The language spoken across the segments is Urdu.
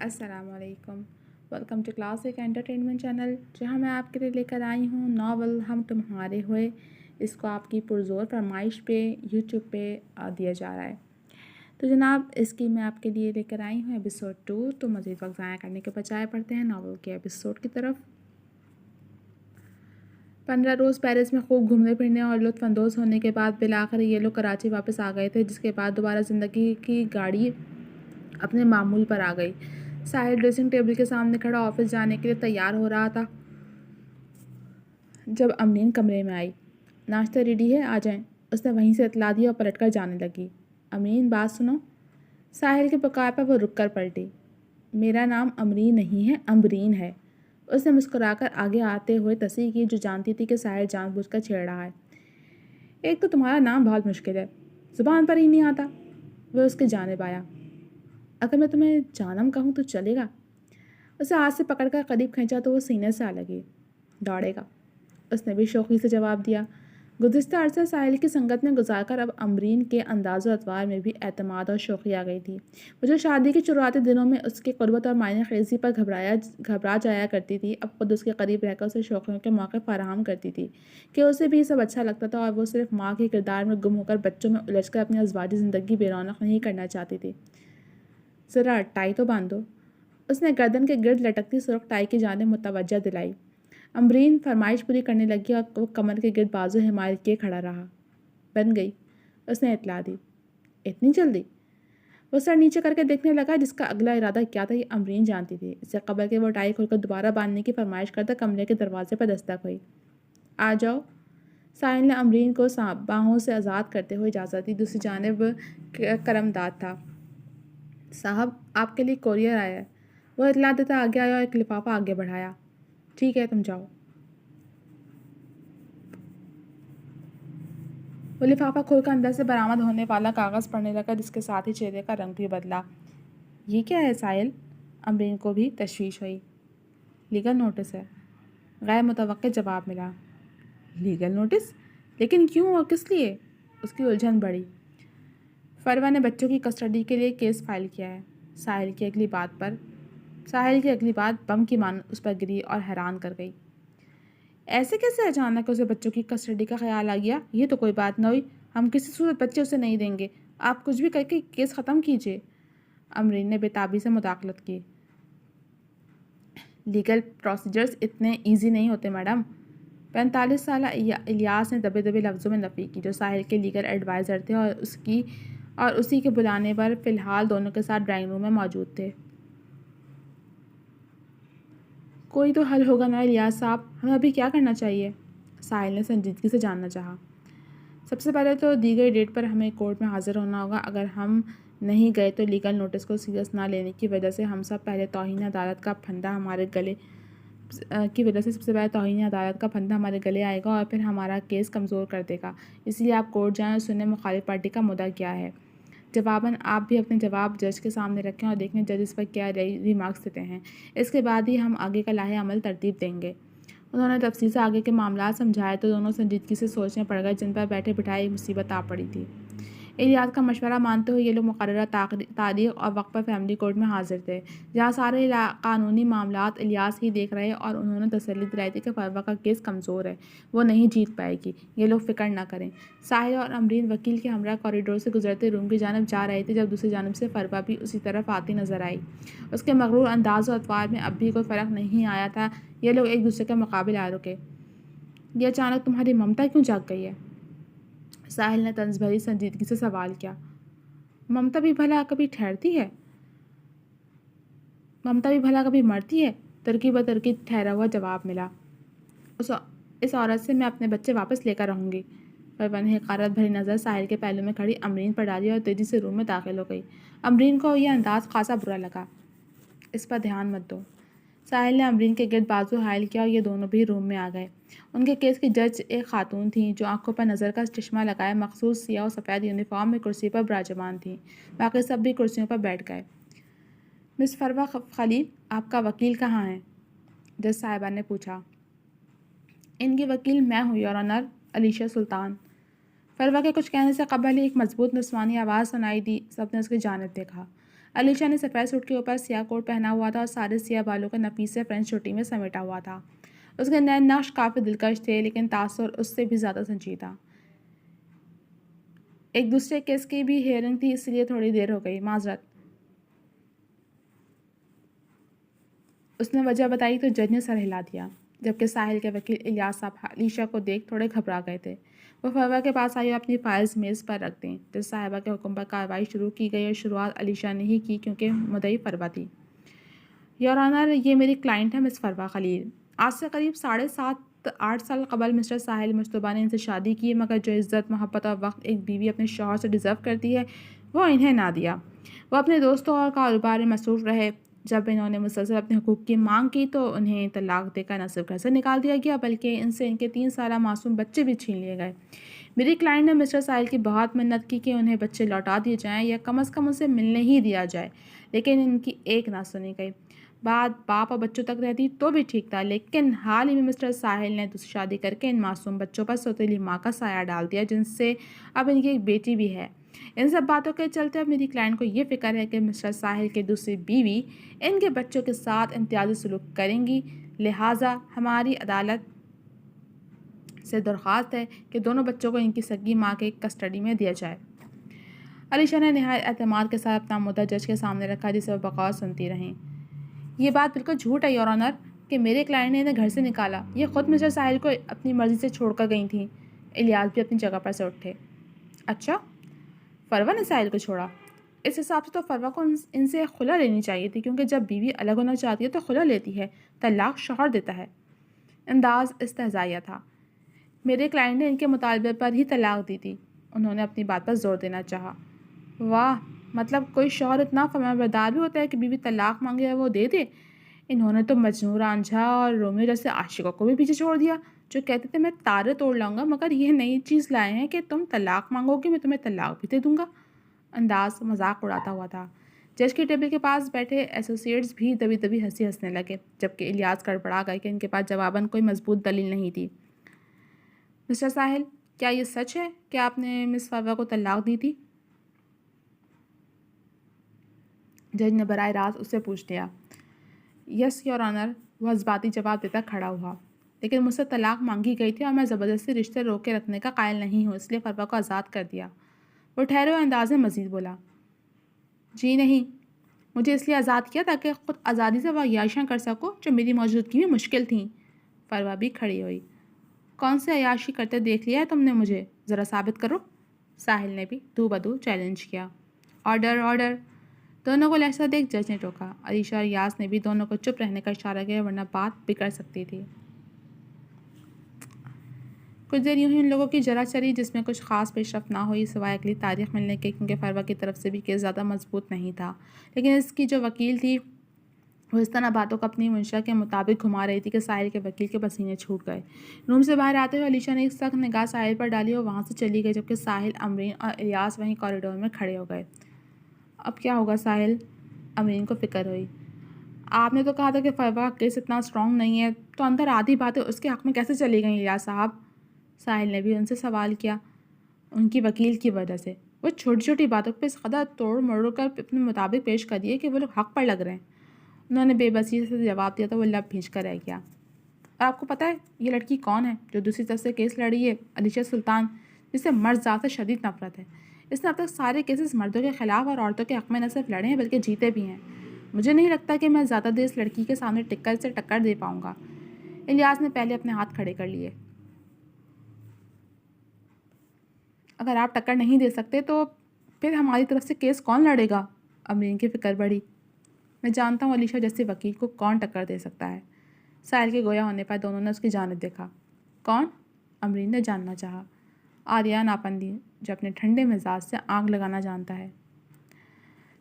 السلام علیکم، welcome to classic entertainment channel, جہاں میں آپ کے لیے لے کر آئی ہوں ناول ہم تمہارے ہوئے۔ اس کو آپ کی پرزور فرمائش پہ یوٹیوب پہ دیا جا رہا ہے۔ تو جناب اس کی میں آپ کے لیے لے کر آئی ہوں ایپیسوڈ 2۔ تو مزید وقت ضائع کرنے کے بجائے پڑھتے ہیں ناول کے ایپیسوڈ کی طرف۔ 15 روز پیرس میں خوب گھومنے پھرنے اور لطف اندوز ہونے کے بعد بالآخر یہ لوگ کراچی واپس آ گئے تھے، جس کے بعد دوبارہ زندگی کی گاڑی اپنے معمول پر آ گئی۔ ساحل ڈریسنگ ٹیبل کے سامنے کھڑا آفس جانے کے لیے تیار ہو رہا تھا جب امرین کمرے میں آئی۔ ناشتہ ریڈی ہے، آ جائیں، اس نے وہیں سے اطلاع دی اور پلٹ کر جانے لگی۔ امرین بات سنو۔ ساحل کے پکار پر وہ رک کر پلٹی۔ میرا نام امرین نہیں ہے، امبرین ہے، اس نے مسکرا کر آگے آتے ہوئے تصحیح کی، جو جانتی تھی کہ ساحل جان بوجھ کر چھیڑ رہا ہے۔ ایک تو تمہارا نام بہت مشکل ہے، زبان پر ہی نہیں آتا۔ وہ اس کی جانب آیا۔ اگر میں تمہیں جانم کہوں تو چلے گا؟ اسے ہاتھ سے پکڑ کر قریب کھینچا تو وہ سینے سے آ لگی۔ دوڑے گا، اس نے بھی شوخی سے جواب دیا۔ گزشتہ عرصہ ساحل کی سنگت میں گزار کر اب امرین کے انداز و اطوار میں بھی اعتماد اور شوخی آ گئی تھی۔ وہ جو شادی کے شروعاتی دنوں میں اس کے قربت اور معنی خیزی پر گھبرا جایا کرتی تھی، اب خود اس کے قریب رہ کر اسے شوخیوں کے موقع فراہم کرتی تھی کہ اسے بھی سب اچھا لگتا تھا، اور وہ صرف ماں کے کردار میں گم ہو کر بچوں میں الجھ کر اپنی ازواجی زندگی بے رونق نہیں کرنا چاہتی تھی۔ ذرا ٹائی تو باندھو، اس نے گردن کے گرد لٹکتی سرخ ٹائی کی جانب متوجہ دلائی۔ امرین فرمائش پوری کرنے لگی اور وہ کمر کے گرد بازو حمایت کیے کھڑا رہا۔ بن گئی، اس نے اطلاع دی۔ اتنی جلدی؟ وہ سر نیچے کر کے دیکھنے لگا، جس کا اگلا ارادہ کیا تھا یہ امرین جانتی تھی۔ اس سے قبل کہ وہ ٹائی کھول کر دوبارہ باندھنے کی فرمائش کرتا، کمرے کے دروازے پر دستک ہوئی۔ آ جاؤ، ساحل نے امرین کو باہوں سے آزاد کرتے ہوئے اجازت دی۔ دوسری جانب کرمداد تھا۔ صاحب، آپ کے لیے کوریئر آیا ہے۔ وہ اطلاع دیتا آگے آیا اور ایک لفافہ آگے بڑھایا۔ ٹھیک ہے، تم جاؤ۔ وہ لفافہ کھول کر اندر سے برآمد ہونے والا کاغذ پڑھنے لگا، جس کے ساتھ ہی چہرے کا رنگ بھی بدلا۔ یہ کیا ہے ساحل؟ امرین کو بھی تشویش ہوئی۔ لیگل نوٹس ہے، غیر متوقع جواب ملا۔ Legal notice? لیکن کیوں اور کس لیے؟ اس کی الجھن بڑھی۔ فروا نے بچوں کی کسٹڈی کے لیے کیس فائل کیا ہے۔ ساحل کی اگلی بات بم کی مانند اس پر گری اور حیران کر گئی۔ ایسے کیسے اچانک اسے بچوں کی کسٹڈی کا خیال آ گیا؟ یہ تو کوئی بات نہ ہوئی، ہم کسی صورت بچے اسے نہیں دیں گے، آپ کچھ بھی کر کے کیس ختم کیجیے۔ امرین نے بے تابی سے مداخلت کی۔ لیگل پروسیجرز اتنے ایزی نہیں ہوتے میڈم۔ 45 سالہ الیاس نے دبے دبے لفظوں میں نفی کی، جو ساحل کے لیگل ایڈوائزر تھے اور اسی کے بلانے پر فی الحال دونوں کے ساتھ ڈرائنگ روم میں موجود تھے۔ کوئی تو حل ہوگا نا الیاس صاحب، ہمیں ابھی کیا کرنا چاہیے؟ ساحل نے سنجیدگی سے جاننا چاہا۔ سب سے پہلے تو دی گئی ڈیٹ پر ہمیں کورٹ میں حاضر ہونا ہوگا۔ اگر ہم نہیں گئے تو لیگل نوٹس کو سیریس نہ لینے کی وجہ سے ہم سب پہلے توہین عدالت کا پھندا ہمارے گلے آئے گا اور پھر ہمارا کیس کمزور کر دے گا۔ اس لیے آپ کورٹ جائیں اور سنیں مخالف پارٹی کا مدعا کیا ہے۔ جواباً آپ بھی اپنے جواب جج کے سامنے رکھیں اور دیکھیں جج اس پر کیا ریمارکس دیتے ہیں۔ اس کے بعد ہی ہم آگے کا لاہے عمل ترتیب دیں گے۔ انہوں نے تفصیل سے آگے کے معاملات سمجھائے تو دونوں سنجیدگی سے سوچنے پڑ گئے، جن پر بیٹھے بٹھائے ایک مصیبت آ پڑی تھی۔ الیاس کا مشورہ مانتے ہوئے یہ لوگ مقررہ تاریخ اور وقت پر فیملی کورٹ میں حاضر تھے، جہاں سارے قانونی معاملات الیاس ہی دیکھ رہے، اور انہوں نے تسلی دلائی تھی کہ فروا کا کیس کمزور ہے، وہ نہیں جیت پائے گی، یہ لوگ فکر نہ کریں۔ ساحل اور امرین وکیل کے ہمراہ کوریڈور سے گزرتے روم کی جانب جا رہے تھے، جب دوسری جانب سے فروا بھی اسی طرف آتی نظر آئی۔ اس کے مغرور انداز و اطوار میں اب بھی کوئی فرق نہیں آیا تھا۔ یہ لوگ ایک دوسرے کے مقابل آ رکے۔ یہ اچانک تمہاری ممتا کیوں جاگ گئی ہے؟ ساحل نے طنز بھری سنجیدگی سے سوال کیا۔ ممتا بھی بھلا کبھی ٹھہرتی ہے؟ ممتا بھی بھلا کبھی مرتی ہے؟ ترکیب ترکیب ٹھہرا ہوا جواب ملا۔ اس عورت سے میں اپنے بچے واپس لے کر رہوں گی۔ فروا نے حقارت بھری نظر ساحل کے پہلو میں کھڑی امرین پر ڈالی اور تیزی سے روم میں داخل ہو گئی۔ امرین کو یہ انداز خاصا برا لگا۔ اس پر دھیان مت دو۔ ساحل نے امرین کے گرد بازو حائل کیا اور یہ دونوں بھی روم میں آ گئے۔ ان کے کیس کی جج ایک خاتون تھیں، جو آنکھوں پر نظر کا چشمہ لگائے مخصوص سیاہ و سفید یونیفارم میں کرسی پر براجمان تھیں۔ باقی سب بھی کرسیوں پر بیٹھ گئے۔ مس فروا خلیل، آپ کا وکیل کہاں ہے؟ جج صاحبہ نے پوچھا۔ ان کی وکیل میں ہوں یور آنر، علیشہ سلطان۔ فروا کے کچھ کہنے سے قبل ہی ایک مضبوط نسوانی آواز سنائی دی۔ سب نے اس کی جانب دیکھا۔ علیشا نے سفید سوٹ کے اوپر سیاہ کوٹ پہنا ہوا تھا اور سارے سیاہ بالوں کو نفیس سے فرینچ چوٹی میں سمیٹا ہوا تھا۔ اس کے نئے نقش کافی دلکش تھے لیکن تاثر اس سے بھی زیادہ سنجیدہ۔ ایک دوسرے کیس کی بھی ہیئرنگ تھی، اس لیے تھوڑی دیر ہو گئی، معذرت۔ اس نے وجہ بتائی تو جج نے سر ہلا دیا، جبکہ ساحل کے وکیل الیاس صاحب علیشا کو دیکھ تھوڑے گھبرا گئے تھے۔ وہ فروا کے پاس آئی اور اپنی فائلز میز پر رکھ دیں۔ جج صاحبہ کے حکم پر کارروائی شروع کی گئی اور شروعات علیشا نے ہی کی کیونکہ مدعی فروا تھی۔ یور آنر، یہ میری کلائنٹ ہے مس فروا خلیل۔ آج سے قریب 7.5-8 سال قبل مسٹر ساحل مجتبیٰ نے ان سے شادی کی، مگر جو عزت، محبت اور وقت ایک بیوی اپنے شوہر سے ڈیزرو کرتی ہے وہ انہیں نہ دیا۔ وہ اپنے دوستوں اور کاروبار میں مصروف رہے۔ جب انہوں نے مسلسل اپنے حقوق کی مانگ کی تو انہیں طلاق دے کر نہ صرف گھر سے نکال دیا گیا بلکہ ان سے ان کے 3 سالہ معصوم بچے بھی چھین لیے گئے۔ میری کلائنٹ نے مسٹر ساحل کی بہت منت کی کہ انہیں بچے لوٹا دیے جائیں یا کم از کم ان سے ملنے ہی دیا جائے، لیکن ان کی ایک نہ سنی گئی۔ بات باپ اور بچوں تک رہتی تو بھی ٹھیک تھا، لیکن حال ہی میں مسٹر ساحل نے دوسری شادی کر کے ان معصوم بچوں پر سوتیلی ماں کا سایہ ڈال دیا، جن سے اب ان کی ایک بیٹی بھی ہے۔ ان سب باتوں کے چلتے اب میری کلائنٹ کو یہ فکر ہے کہ مسٹر ساحل کی دوسری بیوی ان کے بچوں کے ساتھ امتیازی سلوک کریں گی، لہٰذا ہماری عدالت سے درخواست ہے کہ دونوں بچوں کو ان کی سگی ماں کے کسٹڈی میں دیا جائے۔ علیشا نے نہایت اعتماد کے ساتھ اپنا مدعا جج کے سامنے رکھا، جسے وہ بغور سنتی رہیں۔ یہ بات بالکل جھوٹ ہے یور آنر کہ میرے کلائنٹ نے انہیں گھر سے نکالا۔ یہ خود مسٹر ساحل کو اپنی مرضی سے چھوڑ کر گئی تھیں۔ الیاس بھی اپنی جگہ پر سے اٹھے۔ اچھا، فروا نے ساحل کو چھوڑا؟ اس حساب سے تو فروا کو ان سے خلا لینی چاہیے تھی، کیونکہ جب بیوی الگ ہونا چاہتی ہے تو خلا لیتی ہے، طلاق شوہر دیتا ہے۔ انداز استہزائیہ تھا۔ میرے کلائنٹ نے ان کے مطالبے پر ہی طلاق دی تھی، انہوں نے اپنی بات پر زور دینا چاہا۔ واہ، مطلب کوئی شوہر اتنا فرمانبردار بھی ہوتا ہے کہ بیوی طلاق مانگے اور وہ دے دے؟ انہوں نے تو مجنوں، رانجھا اور رومیو جیسے عاشقوں کو بھی پیچھے چھوڑ دیا، جو کہتے تھے میں تارے توڑ لاؤں گا، مگر یہ نئی چیز لائے ہیں کہ تم طلاق مانگو گے، میں تمہیں طلاق بھی دے دوں گا۔ انداز مذاق اڑاتا ہوا تھا۔ جج کی ٹیبل کے پاس بیٹھے ایسوسیٹس بھی دبی دبی ہنسی ہنسنے لگے، جبکہ الیاس گڑبڑا گئے کہ ان کے پاس جواباً کوئی مضبوط دلیل نہیں تھی۔ مسٹر ساحل، کیا یہ سچ ہے کہ آپ نے مس فروا کو طلاق دی تھی؟ جج نے براہ راست اس سے پوچھ لیا۔ یس یور آنر، وہ جذباتی جواب دیتا کھڑا ہوا، لیکن مجھ سے طلاق مانگی گئی تھی اور میں زبردستی رشتے روک کے رکھنے کا قائل نہیں ہوں، اس لیے فروا کو آزاد کر دیا۔ وہ ٹھہرے ہوئے انداز میں مزید بولا۔ جی نہیں، مجھے اس لیے آزاد کیا تاکہ خود آزادی سے وہ عیاشیاں کر سکوں جو میری موجودگی میں مشکل تھیں۔ فروا بھی کھڑی ہوئی۔ کون سے عیاشی کرتے دیکھ لیا ہے تم نے مجھے؟ ذرا ثابت کرو۔ ساحل نے بھی دو بدو چیلنج کیا۔ Order order. دونوں کو لہجہ دیکھ جج نے ٹوکا۔ علیشا اور یاس نے بھی دونوں کو چپ رہنے کا اشارہ کیا، ورنہ بات بگڑ سکتی تھی۔ کچھ دیر یوں ہی ان لوگوں کی جرا چری، جس میں کچھ خاص پیش رفت نہ ہوئی سوائے اگلی تاریخ ملنے کے، کیونکہ فروا کی طرف سے بھی کیس زیادہ مضبوط نہیں تھا، لیکن اس کی جو وکیل تھی وہ اس طرح باتوں کو اپنی منشا کے مطابق گھما رہی تھی کہ ساحل کے وکیل کے پسینے چھوٹ گئے۔ روم سے باہر آتے ہوئے علیشا نے ایک سخت نگاہ ساحل پر ڈالی اور وہاں سے چلی گئی، جبکہ ساحل، امرین اور الیاس وہیں کوریڈور میں کھڑے ہو گئے۔ اب کیا ہوگا ساحل؟ امرین کو فکر ہوئی۔ آپ نے تو کہا تھا کہ فروا کا کیس اتنا اسٹرانگ نہیں ہے، تو اندر آدھی باتیں اس کے حق میں کیسے چلی گئیں الیاس صاحب؟ ساحل نے بھی ان سے سوال کیا۔ ان کی وکیل کی وجہ سے۔ وہ چھوٹی چھوٹی باتوں پہ اس قدر توڑ مروڑ کر اپنے مطابق پیش کر دیے کہ وہ لوگ حق پر لگ رہے ہیں۔ انہوں نے بے بسی سے جواب دیا تو وہ لب بھینچ کر رہ گیا۔ اور آپ کو پتہ ہے یہ لڑکی کون ہے جو دوسری طرف سے کیس لڑ رہی ہے؟ علیشا سلطان، جس سے مرد ذات سے شدید نفرت ہے۔ اس نے اب تک سارے کیسز مردوں کے خلاف اور عورتوں کے حق میں نہ صرف لڑے ہیں بلکہ جیتے بھی ہیں۔ مجھے نہیں لگتا کہ میں زیادہ دیر اس لڑکی کے سامنے ٹکر سے ٹکر دے پاؤں گا۔ الیاس نے پہلے اپنے ہاتھ کھڑے کر لیے۔ اگر آپ ٹکر نہیں دے سکتے تو پھر ہماری طرف سے کیس کون لڑے گا؟ امرین کی فکر بڑھی۔ میں جانتا ہوں علیشا جیسے وکیل کو کون ٹکر دے سکتا ہے۔ ساحل کے گویا ہونے پر دونوں نے اس کی جانب دیکھا۔ کون؟ امرین نے جاننا چاہا۔ آریان آپندی، جو اپنے ٹھنڈے مزاج سے آگ لگانا جانتا ہے۔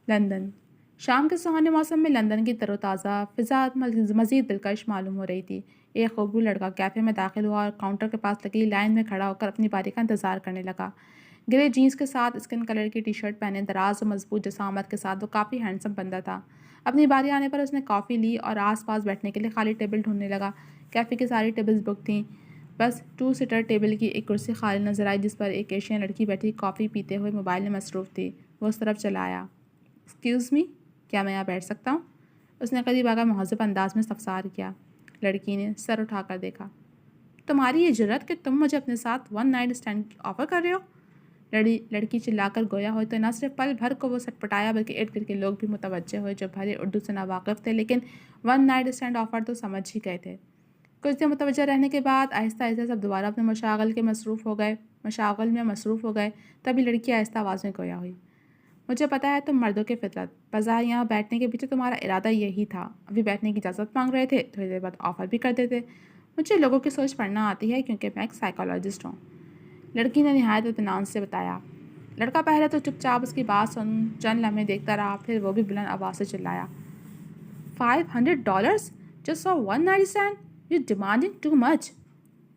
لندن۔ شام کے سہانے موسم میں لندن کی تر و تازہ فضا مزید دلکش معلوم ہو رہی تھی۔ ایک خوبرو لڑکا کیفے میں داخل ہوا اور کاؤنٹر کے پاس لگی لائن میں کھڑا ہو کر اپنی باری کا انتظار کرنے لگا۔ گرے جینس کے ساتھ اسکن کلر کی ٹی شرٹ پہنے، دراز و مضبوط جسامت کے ساتھ وہ کافی ہینڈسم بندہ تھا۔ اپنی باری آنے پر اس نے کافی لی اور آس پاس بیٹھنے کے لیے خالی ٹیبل ڈھونڈنے لگا۔ کیفے کی ساری ٹیبلز بک تھیں، بس 2 سیٹر ٹیبل کی ایک کرسی خالی نظر آئی، جس پر ایک ایشین لڑکی بیٹھی کافی پیتے ہوئے موبائل میں مصروف تھی۔ وہ اس طرف چلا آیا۔ ایکسکیوز می، کیا میں یہاں بیٹھ سکتا ہوں؟ اس نے قریب آ کر مہذب انداز میں استفسار کیا۔ لڑکی نے سر اٹھا کر دیکھا۔ تمہاری یہ جرت کہ تم مجھے اپنے ساتھ 1 نائٹ اسٹینڈ آفر کر رہے ہو؟ لڑکی چلا کر گویا ہوئی تو نہ صرف پل بھر کو وہ سٹ پٹایا بلکہ ارد گرد کے لوگ بھی متوجہ ہوئے جو بھرے اردو سے ناواقف تھے لیکن 1 نائٹ اسٹینڈ آفر تو سمجھ ہی گئے تھے۔ کچھ دیر متوجہ رہنے کے بعد آہستہ آہستہ سب دوبارہ اپنے مشاغل میں مصروف ہو گئے۔ تبھی لڑکی آہستہ آواز میں گویا ہوئی۔ مجھے پتا ہے تم مردوں کی فطرت، بظاہر یہاں بیٹھنے کے پیچھے تمہارا ارادہ یہی تھا۔ ابھی بیٹھنے کی اجازت مانگ رہے تھے، تھوڑی دیر بعد آفر بھی کر دیتے۔ مجھے لوگوں کی سوچ پڑھنا آتی ہے کیونکہ میں ایک سائیکالوجسٹ ہوں، لڑکی نے نہایت اطمینان سے بتایا۔ لڑکا پہلے تو چپ چاپ اس کی بات سن چند لمحے دیکھتا رہا، پھر وہ بھی بلند آواز سے چلایا، $500 just for 1 night stand? You're demanding too much.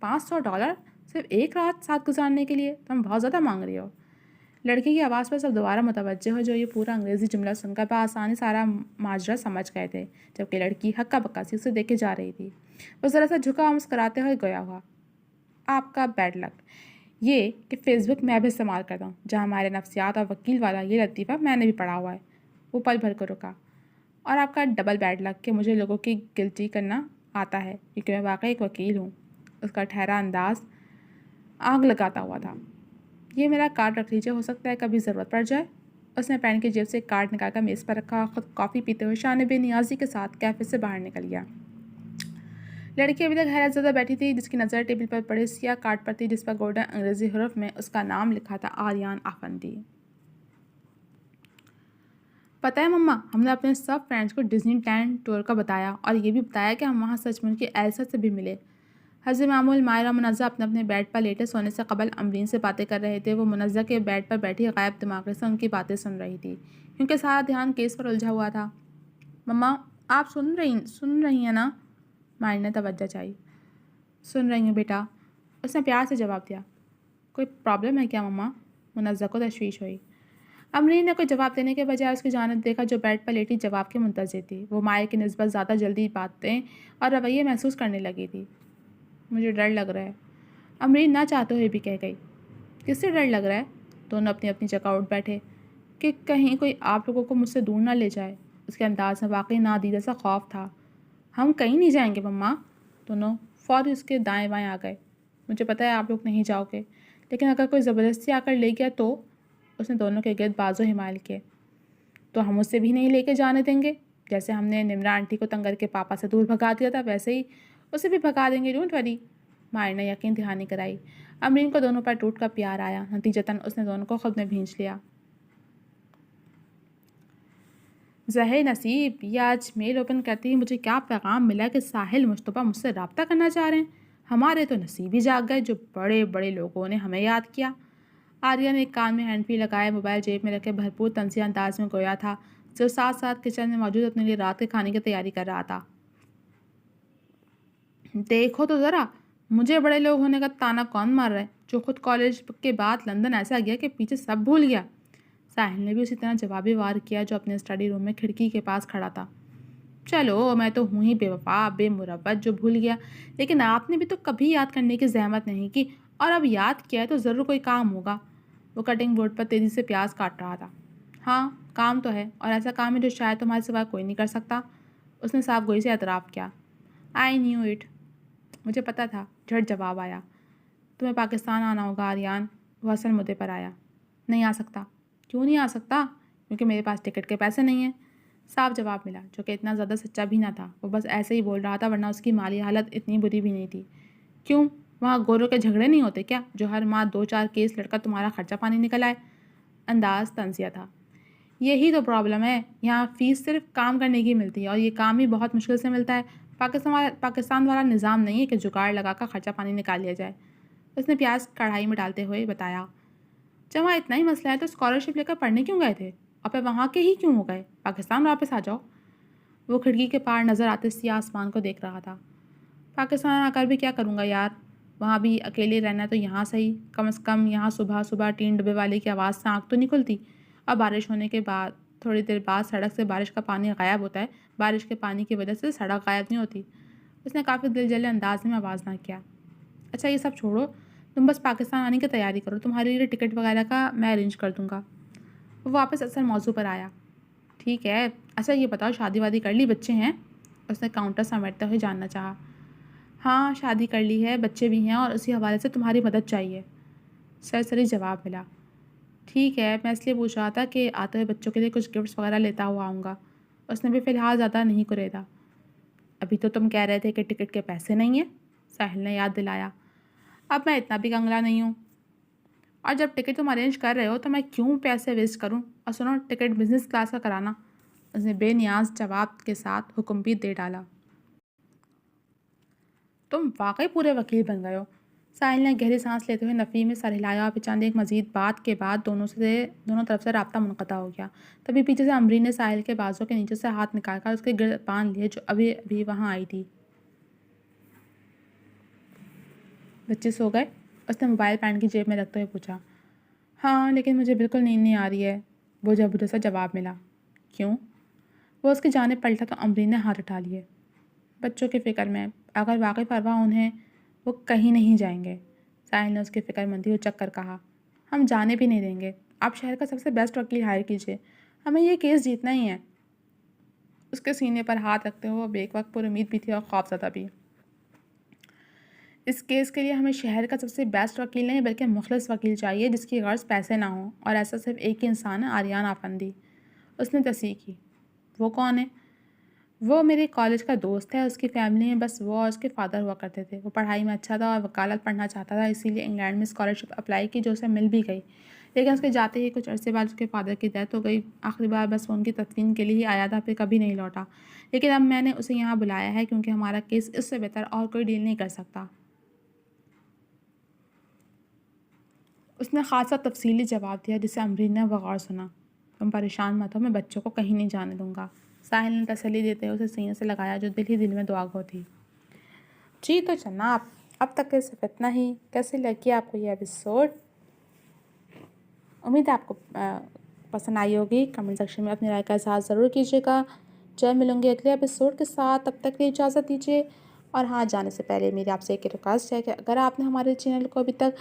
$500 صرف ایک رات ساتھ گزارنے کے لیے؟ تم بہت زیادہ مانگ رہی ہو۔ لڑکی کی آواز پر سب دوبارہ متوجہ ہو جو یہ پورا انگریزی جملہ سن کر بآسانی سارا ماجرا سمجھ گئے تھے، جبکہ لڑکی ہکا بکا سی اسے دیکھے جا رہی تھی۔ وہ ذرا سا جھکا اور مسکراتے ہوئے گویا ہوا، آپ کا بیڈ لک یہ کہ فیس بک میں بھی استعمال کرتا ہوں جہاں ہمارے نفسیات اور وکیل والا یہ لطیفہ میں نے بھی پڑھا ہوا ہے۔ وہ پل بھر کر رکا۔ اور آپ کا ڈبل بیڈ لک کہ مجھے لوگوں کی گلٹی کرنا آتا ہے کیونکہ میں واقعی ایک وکیل ہوں۔ اس کا ٹھہرا انداز آگ لگاتا ہوا تھا۔ یہ میرا کارڈ رکھ لیجیے، ہو سکتا ہے کبھی ضرورت پڑ جائے۔ اس نے پین کی جیب سے ایک کارڈ نکال کر میز پر رکھا اور خود کافی پیتے ہوئے شان بے نیازی کے ساتھ کیفے سے باہر نکل گیا۔ لڑکی ابھی تک حیرت زدہ بیٹھی تھی، جس کی نظر ٹیبل پر پڑے سیاہ کارڈ پر تھی جس پر گولڈن انگریزی حروف میں اس کا نام لکھا تھا، آریان افندی۔ پتہ ہے مما، ہم نے اپنے سب فرینڈس کو ڈزنی لینڈ ٹور کا بتایا اور یہ بھی بتایا کہ ہم وہاں سچ مچ کی ایلسا سے بھی ملے۔ حسب معمول مائرہ منزہ اپنے اپنے بیڈ پر لیٹے سونے سے قبل امرین سے باتیں کر رہے تھے۔ وہ منزہ کے بیڈ پر بیٹھی غائب دماغی سے ان کی باتیں سن رہی تھی کیونکہ سارا دھیان کیس پر الجھا ہوا تھا۔ مما آپ سن رہی ہیں نا؟ مائر نے توجہ چاہی۔ سن رہی ہوں بیٹا، اس نے پیار سے جواب دیا۔ کوئی پرابلم ہے کیا مما؟ منزہ کو تشویش ہوئی۔ امرین نے کوئی جواب دینے کے بجائے اس کی جانب دیکھا جو بیڈ پر لیٹی جواب کے منتظر تھی۔ وہ مائر کی نسبت زیادہ جلدی باتیں اور رویے محسوس کرنے لگی تھی۔ مجھے ڈر لگ رہا ہے، امرین نہ چاہتے ہوئے بھی کہہ گئی۔ کس سے ڈر لگ رہا ہے؟ دونوں اپنی اپنی جگہ اٹھ بیٹھے کہ کہیں کوئی آپ لوگوں کو مجھ سے دور نہ لے جائے۔ اس کے انداز میں واقعی نادیدہ سا خوف تھا۔ ہم کہیں نہیں جائیں گے مما۔ دونوں فوری اس کے دائیں بائیں آ گئے۔ مجھے پتہ ہے آپ لوگ نہیں جاؤ گے، لیکن اگر کوئی زبردستی آ کر لے گیا تو؟ اس نے دونوں کے گرد بازو حمائل کیے۔ تو ہم اسے بھی نہیں لے کے جانے دیں گے، جیسے ہم نے نمرا آنٹی کو تنگ کر کے پاپا سے دور بھگا دیا تھا ویسے ہی اسے بھی بھگا دیں گے، ڈونٹ وری۔ مائر نے یقین دہانی کرائی۔ امرین کو دونوں پر ٹوٹ کا پیار آیا، نتیجتاً اس نے دونوں کو خود میں بھینچ لیا۔ زہر نصیب، یہ آج میل اوپن کرتے ہی مجھے کیا پیغام ملا کہ ساحل مشتبہ مجھ سے رابطہ کرنا چاہ رہے ہیں۔ ہمارے تو نصیب ہی جاگ گئے جو بڑے بڑے لوگوں نے ہمیں یاد کیا۔ آریہ نے ایک کان میں ہینڈ فری لگائے موبائل جیب میں رکھے بھرپور طنزیہ انداز میں گویا تھا جو ساتھ ساتھ کچن میں موجود اپنے لیے رات کے کھانے کی تیاری کر رہا تھا۔ دیکھو تو ذرا، مجھے بڑے لوگ ہونے کا تانا کون مار رہا ہے جو خود کالج کے بعد لندن ایسا گیا کہ پیچھے سب بھول گیا۔ ساحل نے بھی اسی طرح جوابی وار کیا جو اپنے اسٹڈی روم میں کھڑکی کے پاس کھڑا تھا۔ چلو میں تو ہوں ہی بے وفا بے مروت جو بھول گیا، لیکن آپ نے بھی تو کبھی یاد کرنے کی زحمت نہیں کی، اور اب یاد کیا ہے تو ضرور کوئی کام ہوگا۔ وہ کٹنگ بورڈ پر تیزی سے پیاز کاٹ رہا تھا۔ ہاں کام تو ہے، اور ایسا کام ہے جو شاید تمہارے سوا کوئی نہیں کر سکتا۔ اس نے صاف گوئی سے اعتراف کیا۔ آئی نیو اٹ، مجھے پتہ تھا، جھٹ جواب آیا۔ تمہیں پاکستان آنا ہوگا آریان۔ وہ اصل مدعے پر آیا۔ نہیں آ سکتا۔ کیوں نہیں آ سکتا؟ کیونکہ میرے پاس ٹکٹ کے پیسے نہیں ہیں، صاف جواب ملا، جو کہ اتنا زیادہ سچا بھی نہ تھا۔ وہ بس ایسے ہی بول رہا تھا ورنہ اس کی مالی حالت اتنی بری بھی نہیں تھی۔ کیوں، وہاں گوروں کے جھگڑے نہیں ہوتے کیا جو ہر ماہ 2-4 کیس لڑکا تمہارا خرچہ پانی نکل آئے؟ انداز طنزیہ تھا۔ یہی تو پرابلم ہے، یہاں فیس صرف کام کرنے کی ملتی ہے اور یہ کام بھی بہت مشکل سے ملتا ہے۔ پاکستان والا نظام نہیں ہے کہ جگاڑ لگا کر خرچہ پانی نکال لیا جائے۔ اس نے پیاز کڑھائی میں ڈالتے ہوئے بتایا۔ جب وہاں اتنا ہی مسئلہ ہے تو اسکالرشپ لے کر پڑھنے کیوں گئے تھے؟ اور پھر وہاں کے ہی کیوں ہو گئے؟ پاکستان واپس آ جاؤ۔ وہ کھڑکی کے پار نظر آتے سیاہ آسمان کو دیکھ رہا تھا۔ پاکستان آ کر بھی کیا کروں گا یار، وہاں بھی اکیلے رہنا تو یہاں صحیح، کم از کم یہاں صبح صبح ٹین ڈبے والے کی آواز سے آنکھ تو نہیں کھلتی، اور بارش ہونے کے بعد تھوڑی دیر بعد سڑک سے بارش کا پانی غائب ہوتا ہے، بارش کے پانی کی وجہ سے سڑک غائب نہیں ہوتی۔ اس نے کافی دل جلے انداز میں آواز نہ کیا۔ اچھا یہ سب چھوڑو، تم بس پاکستان آنے کی تیاری کرو، تمہارے لیے ٹکٹ وغیرہ کا میں ارینج کر دوں گا۔ وہ واپس اصل موضوع پر آیا۔ ٹھیک ہے، اچھا یہ بتاؤ شادی وادی کر لی، بچے ہیں؟ اس نے کاؤنٹر سمیٹتے ہوئے جاننا چاہا۔ ہاں شادی کر لی ہے، بچے بھی ہیں، اور اسی حوالے سے تمہاری مدد چاہیے، سرسری جواب ملا۔ ٹھیک ہے، میں اس لیے پوچھ رہا تھا کہ آتے ہوئے بچوں کے لیے کچھ گفٹس وغیرہ لیتا ہوا آؤں گا۔ اس نے بھی فی الحال زیادہ نہیں کریدا۔ ابھی تو تم کہہ رہے تھے کہ ٹکٹ کے پیسے نہیں ہیں، ساحل نے یاد دلایا۔ اب میں اتنا بھی کنگلا نہیں ہوں، اور جب ٹکٹ تم ارینج کر رہے ہو تو میں کیوں پیسے ویسٹ کروں؟ اور سنو، ٹکٹ بزنس کلاس کا کرانا۔ اس نے بے نیاز جواب کے ساتھ حکم بھی دے ڈالا۔ تم واقعی پورے وکیل بن گئے ہو، ساحل نے گہری سانس لیتے ہوئے نفی میں سر ہلایا، اور چند ایک مزید بات کے بعد دونوں طرف سے رابطہ منقطع ہو گیا۔ تبھی پیچھے سے امرین نے ساحل کے بازو کے نیچے سے ہاتھ نکال کر اس کے گرد باندھ لیے جو ابھی ابھی وہاں آئی تھی۔ بچے سو گئے؟ اس نے موبائل پینٹ کی جیب میں رکھتے ہوئے پوچھا۔ ہاں لیکن مجھے بالکل نیند نہیں آ رہی ہے، بوجھا بوجھا سا جواب ملا۔ کیوں؟ وہ اس کی جانب پلٹا تو امرین نے ہاتھ اٹھا لیے۔ بچوں کی فکر میں، اگر واقعی پرواہ انہیں، وہ کہیں نہیں جائیں گے، ساحل نے اس کی فکر مندی اچک کر کہا۔ ہم جانے بھی نہیں دیں گے، آپ شہر کا سب سے بیسٹ وکیل ہائر کیجیے، ہمیں یہ کیس جیتنا ہی ہے۔ اس کے سینے پر ہاتھ رکھتے ہوئے وہ بیک وقت پر امید بھی تھی اور خوف زدہ بھی۔ اس کیس کے لیے ہمیں شہر کا سب سے بیسٹ وکیل نہیں بلکہ مخلص وکیل چاہیے جس کی غرض پیسے نہ ہوں، اور ایسا صرف ایک ہی انسان ہے، آریان آفندی۔ اس نے تصحیح کی۔ وہ کون ہے؟ وہ میرے کالج کا دوست ہے، اس کی فیملی میں بس وہ اور اس کے فادر ہوا کرتے تھے۔ وہ پڑھائی میں اچھا تھا اور وکالت پڑھنا چاہتا تھا، اسی لیے انگلینڈ میں اسکالرشپ اپلائی کی جو اسے مل بھی گئی، لیکن اس کے جاتے ہی کچھ عرصے بعد اس کے فادر کی ڈیتھ ہو گئی۔ آخری بار بس وہ ان کی تدفین کے لیے ہی آیا تھا، پھر کبھی نہیں لوٹا، لیکن اب میں نے اسے یہاں بلایا ہے کیونکہ ہمارا کیس اس سے بہتر اور کوئی ڈیل نہیں کر سکتا۔ اس نے خاصا تفصیلی جواب دیا جسے امرین نے بغور سنا۔ تم پریشان مت ہو، میں بچوں کو کہیں نہیں جانے دوں گا، ساحل نے تسلی دیتے ہوئے اسے سینے سے لگایا جو دل ہی دل میں دعا گو تھی۔ جی تو جناب، اب تک کے صرف اتنا ہی۔ کیسی لگی آپ کو یہ ایپیسوڈ؟ امید ہے آپ کو پسند آئی ہوگی۔ کمنٹ سیکشن میں اپنی رائے کا اظہار ضرور کیجیے گا۔ جلد ملوں گے اگلے ایپیسوڈ کے ساتھ، تب تک کے لیے اجازت دیجیے۔ اور ہاں، جانے سے پہلے میری آپ سے ایک ریکویسٹ ہے کہ اگر آپ نے ہمارے چینل کو ابھی تک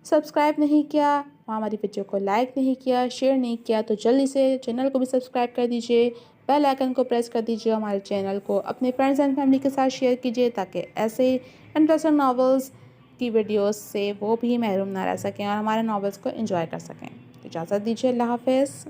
سبسکرائب نہیں کیا، ہماری ویڈیو کو لائک نہیں کیا، شیئر نہیں کیا، تو جلدی سے چینل کو بھی سبسکرائب کر دیجیے، بیل آئیکن کو پریس کر دیجیے، ہمارے چینل کو اپنے فرینڈز اینڈ فیملی کے ساتھ شیئر کیجیے تاکہ ایسے انٹرسٹنگ ناولز کی ویڈیوز سے وہ بھی محروم نہ رہ سکیں اور ہمارے ناولز کو انجوائے کر سکیں۔ اجازت دیجیے، اللہ حافظ۔